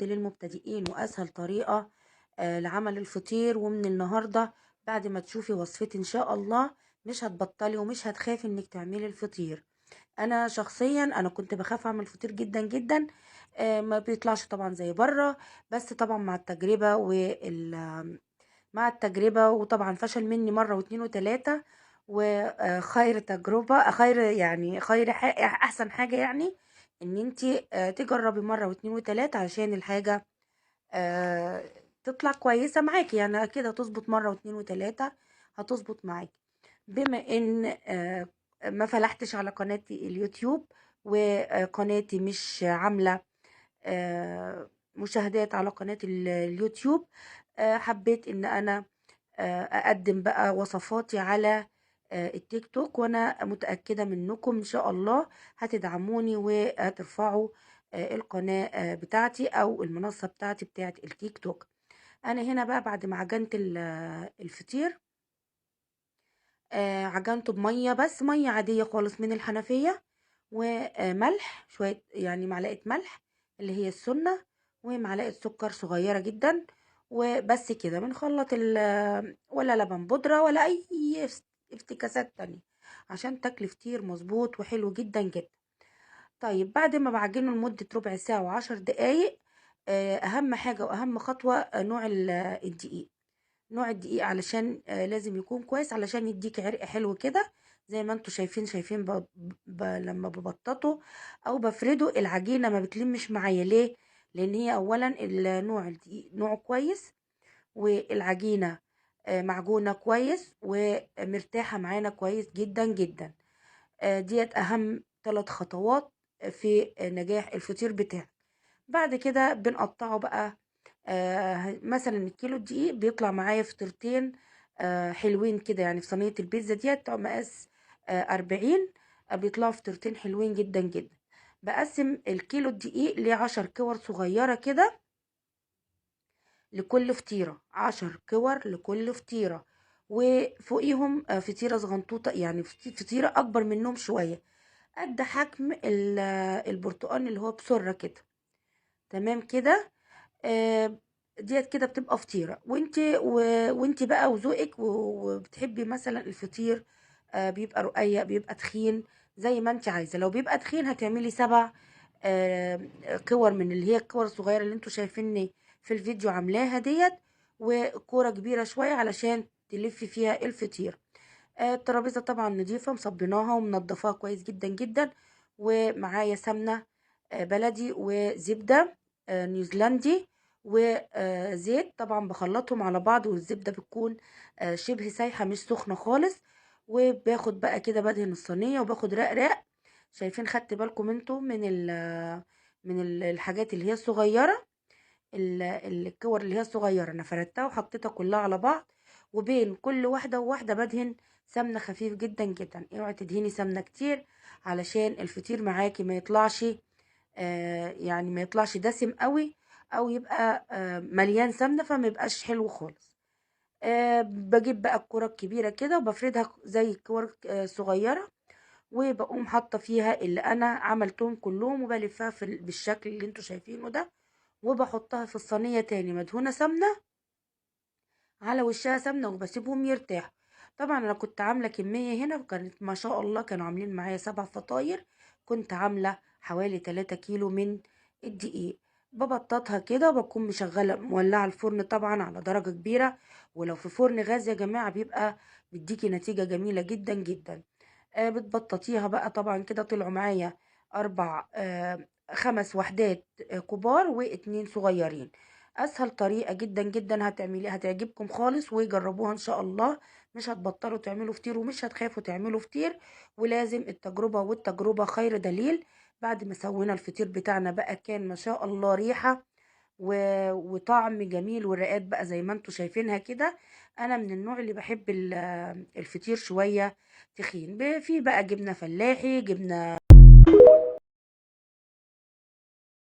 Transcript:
للمبتدئين وأسهل طريقة لعمل الفطير. ومن النهاردة بعد ما تشوفي وصفتي إن شاء الله مش هتبطلي ومش هتخافي إنك تعملي الفطير. أنا شخصيا كنت بخاف أعمل فطير جدا جدا. ما بيطلعش طبعا زي بره. بس طبعا مع التجربة وطبعا فشل مني مرة واتنين وتلاتة. وخير تجربة خير، يعني أحسن حاجة يعني إن انتي تجربي مرة واتنين وتلاتة عشان الحاجة آه، تطلع كويسة معاكي. يعني أكيد هتظبط مرة واتنين وتلاتة، هتظبط معاكي. بما إن ما فلحتش على قناتي اليوتيوب، وقناتي مش عاملة مشاهدات على قناة اليوتيوب، حبيت إن أنا أقدم بقى وصفاتي على التيك توك. وأنا متأكدة منكم إن شاء الله هتدعموني وهترفعوا القناة بتاعتي أو المنصة بتاعتي بتاعت التيك توك. أنا هنا بقى بعد ما عجنت الفطير، عجنته بمية، بس مية عادية خالص من الحنفية، وملح شوية، يعني معلقة ملح اللي هي السنة، ومعلقة سكر صغيرة جدا. وبس كده بنخلط ولا لبن بودرة ولا أي افتكاسات تانية عشان تاكلي فطير مظبوط وحلو جدا جدا. طيب بعد ما بعجنه لمدة ربع ساعة و10 دقايق، أهم حاجة وأهم خطوة نوع الدقيق. نوع الدقيق علشان لازم يكون كويس علشان يديك عرق حلو كده. زي ما انتوا شايفين لما ببططه او بفرده العجينة ما بتلمش معايا. ليه؟ لان هي اولا النوع الدقيق نوعه كويس، والعجينة معجونة كويس ومرتاحة معانا كويس جدا جدا. ديت اهم 3 خطوات في نجاح الفطير بتاعك. بعد كده بنقطعه بقى. مثلا الكيلو الدقيق بيطلع معايا فطيرتين حلوين كده، يعني في صينية البيتزا ديت مقاس 40. بيطلعوا فطيرتين حلوين جدا جدا. بقسم الكيلو الدقيق ل10 كور صغيرة كده لكل فطيرة، 10 كور لكل فطيرة. وفوقيهم فطيرة صغنطوطة، يعني فطيرة أكبر منهم شوية قد حجم البرتقال اللي هو بسرة كده. تمام كده. آه، ديت كده بتبقى فطيرة. وانت بقى وذوقك وبتحبي مثلا الفطير بيبقى رقيق بيبقى تخين زي ما انت عايزة. لو بيبقى تخين هتعملي 7 كور من اللي هي الكور الصغيرة اللي انتوا شايفيني في الفيديو عاملاها ديت، وكورة كبيرة شوية علشان تلفي فيها الفطير. الترابيزة طبعا نضيفة مصبناها ومنضفاها كويس جدا جدا. ومعايا سمنة بلدي وزبدة نيوزيلندي وزيت، طبعا بخلطهم على بعض، والزبدة بتكون شبه سايحة مش سخنة خالص. وباخد بقى كده بدهن الصينية وباخد رق. شايفين؟ خدت بالكم انتوا من الحاجات اللي هي الصغيرة، الكور اللي هي الصغيرة انا فردتها وحطيتها كلها على بعض. وبين كل واحدة وواحدة بدهن سمنة خفيف جدا جدا. اوعي تدهني سمنة كتير علشان الفطير معاكي ما يطلعش يعني ما يطلعش دسم قوي، او يبقى مليان سمنة فما يبقاش حلو خالص. بجيب بقى الكرة الكبيرة كده وبفردها زي الكور صغيرة، وبقوم حاطة فيها اللي انا عملتهم كلهم وبلفها بالشكل اللي انتوا شايفينه ده. وبحطها في الصينية تاني مدهونة سمنة، على وشها سمنة، وبسيبهم يرتاحوا. طبعا انا كنت عاملة كمية هنا وكانت ما شاء الله كانوا عاملين معايا 7 فطاير. كنت عاملة حوالي 3 كيلو من الدقيق. ببططها كده وبكون مشغلة مولعة الفرن طبعا على درجة كبيرة. ولو في فرن غاز يا جماعة بيبقى بيديكي نتيجة جميلة جدا جدا. بتبططيها بقى طبعا كده. طلعوا معايا 5 وحدات كبار واتنين صغيرين. اسهل طريقة جدا جدا هتعجبكم خالص وجربوها ان شاء الله. مش هتبطلوا تعملوا فطير ومش هتخافوا تعملوا فطير. ولازم التجربة، والتجربة خير دليل. بعد ما سوينا الفطير بتاعنا بقى كان ما شاء الله ريحة وطعم جميل، والرقات بقى زي ما انتوا شايفينها كده. انا من النوع اللي بحب الفطير شوية تخين. في بقى جبنة فلاحي، جبنة